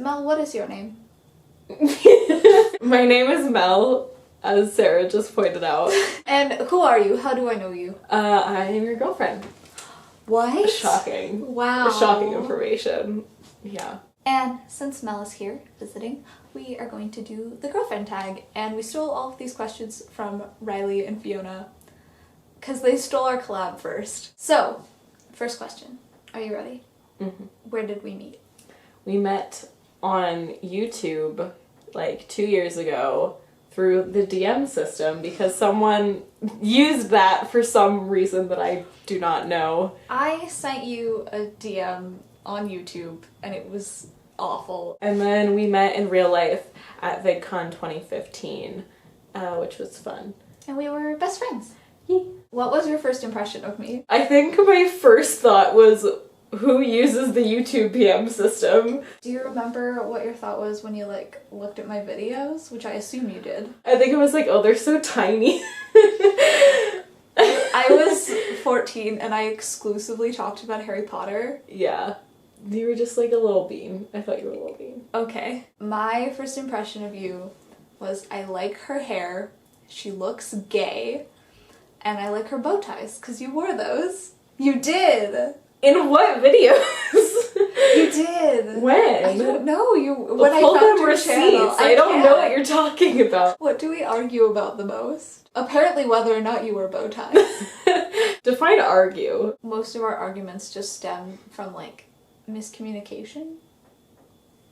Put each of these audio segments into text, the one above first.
Mel, what is your name? My name is Mel, as Sarah just pointed out. And who are you? How do I know you? I am your girlfriend. What? Shocking. Wow. Shocking information. Yeah. And since Mel is here visiting, we are going to do the girlfriend tag. And we stole all of these questions from Riley and Fiona because they stole our collab first. So, first question. Are you ready? Mm-hmm. Where did we meet? We met on YouTube like 2 years ago through the DM system because someone used that for some reason that I do not know. I sent you a DM on YouTube and it was awful. And then we met in real life at VidCon 2015, which was fun. And we were best friends. Yay. What was your first impression of me? I think my first thought was, who uses the YouTube PM system? Do you remember what your thought was when you looked at my videos? Which I assume you did. I think it was like, oh, they're so tiny. I was 14 and I exclusively talked about Harry Potter. Yeah. You were just like a little bean. I thought you were a little bean. Okay. My first impression of you was I like her hair, she looks gay, and I like her bow ties, because you wore those. You did! In what videos? You did! When? I don't know. When Well, I pull found them your receipts. channel. I don't know what can't. you're talking about. What do we argue about the most? Apparently whether or not you wear bow ties. Define argue. Most of our arguments just stem from, miscommunication.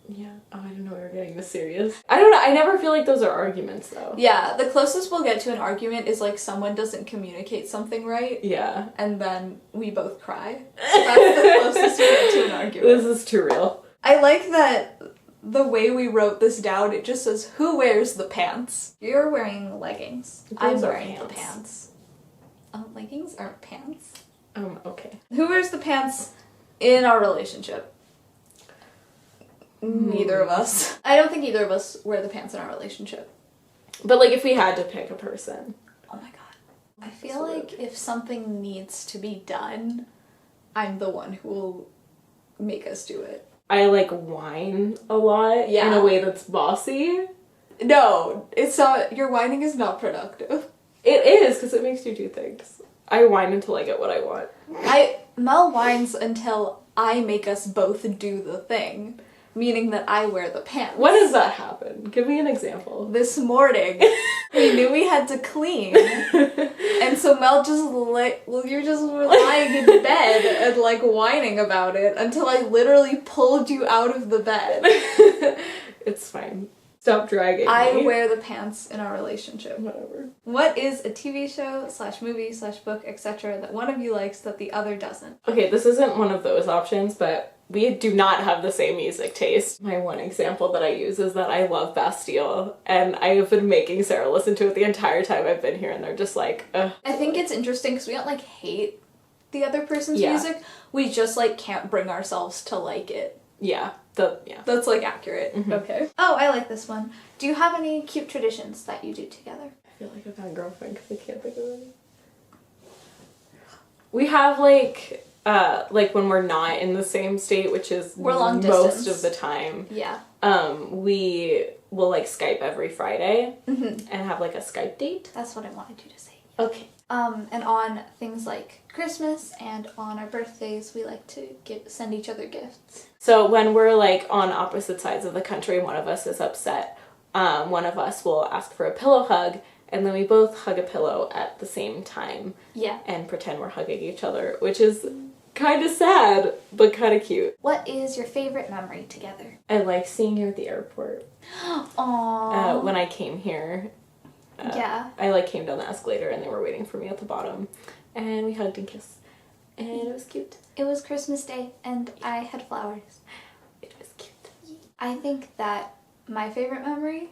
Yeah. Oh, I didn't know we were getting this serious. I don't know. I never feel like those are arguments, though. Yeah, the closest we'll get to an argument is, someone doesn't communicate something right, Yeah. and then we both cry. That's the closest we get to an argument. This is too real. I like that the way we wrote this down, it just says, who wears the pants? You're wearing leggings. I'm Those are wearing the pants. pants. Leggings aren't pants. Okay. Who wears the pants in our relationship? Neither of us. I don't think either of us wear the pants in our relationship. But, if we had to pick a person. Oh my god. I feel like if something needs to be done, I'm the one who will make us do it. I, whine a lot in Yeah. a way that's bossy. No, it's not. Your whining is not productive. It is, because it makes you do things. I whine until I get what I want. Mel whines until I make us both do the thing, meaning that I wear the pants. When does that happen? Give me an example. This morning, we knew we had to clean, and so Mel you're just lying in bed and whining about it until I literally pulled you out of the bed. It's fine. Stop dragging I me. wear the pants in our relationship. Whatever. What is a TV show / movie / book, etc. that one of you likes that the other doesn't? Okay, this isn't one of those options, but we do not have the same music taste. My one example that I use is that I love Bastille, and I have been making Sarah listen to it the entire time I've been here, and they're just like, ugh. I think it's interesting because we don't hate the other person's Yeah. music. We just can't bring ourselves to like it. Yeah. That's accurate. Mhm. Okay. Oh, I like this one. Do you have any cute traditions that you do together? I feel like I've had a girlfriend because I can't think of any. We have when we're not in the same state, which is We're long most distance. of the time. Yeah. We will Skype every Friday Mm-hmm. and have a Skype date. That's what I wanted you to say. Okay. And on things like Christmas and on our birthdays, we like to send each other gifts. So when we're on opposite sides of the country, one of us is upset, one of us will ask for a pillow hug, and then we both hug a pillow at the same time. Yeah. And pretend we're hugging each other, which is kind of sad, but kind of cute. What is your favorite memory together? I like seeing you at the airport. Aww. When I came here. Yeah. I came down the escalator and they were waiting for me at the bottom. And we hugged and kissed. And it was cute. It was Christmas Day and I had flowers. It was cute. I think that my favorite memory,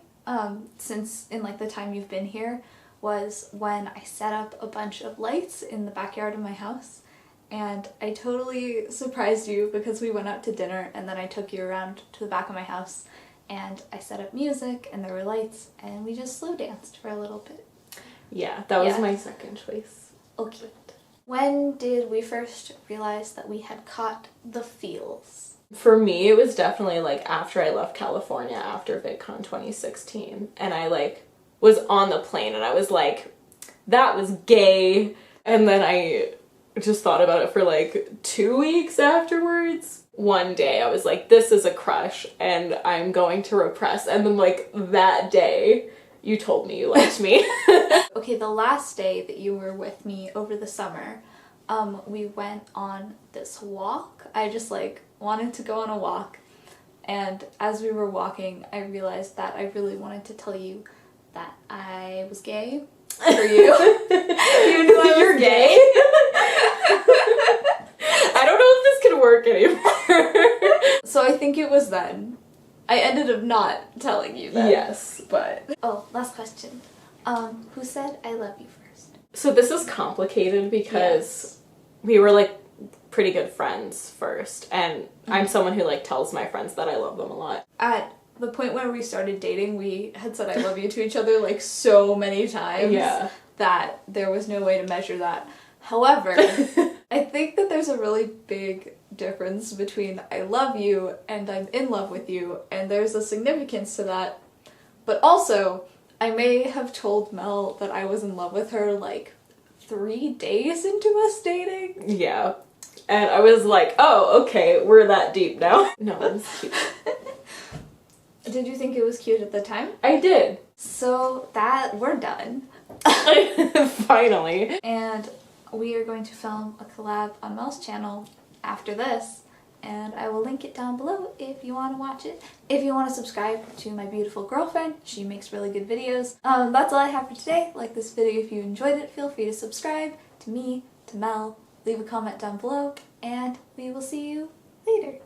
since in the time you've been here, was when I set up a bunch of lights in the backyard of my house. And I totally surprised you because we went out to dinner and then I took you around to the back of my house and I set up music and there were lights and we just slow danced for a little bit. Yeah, that was Yeah. my second choice. Okay. When did we first realize that we had caught the feels? For me, it was definitely like after I left California after VidCon 2016, and I like was on the plane and I was like, that was gay. And then I just thought about it for like 2 weeks afterwards. One day I was like, this is a crush and I'm going to repress. And then like that day, you told me you liked me. Okay, the last day that you were with me over the summer, we went on this walk. I just like wanted to go on a walk, and as we were walking, I realized that I really wanted to tell you that I was gay for you. You knew I was gay. I don't know if this can work anymore. So I think it was then. I ended up not telling you that. Yes. But... Oh, last question. Who said I love you first? So this is complicated because we were like pretty good friends first, and I'm someone who like tells my friends that I love them a lot. At the point where we started dating, we had said I love you to each other like so many times that there was no way to measure that. However, I think that there's a really big difference between I love you and I'm in love with you, and there's a significance to that. But also, I may have told Mel that I was in love with her like 3 days into us dating. Yeah. And I was like, oh, okay, we're that deep now. No, it was cute. Did you think it was cute at the time? I did. So that we're done. Finally. And we are going to film a collab on Mel's channel after this, and I will link it down below if you want to watch it. If you want to subscribe to my beautiful girlfriend, she makes really good videos. That's all I have for today. Like this video if you enjoyed it, feel free to subscribe to me, to Mel, leave a comment down below, and we will see you later.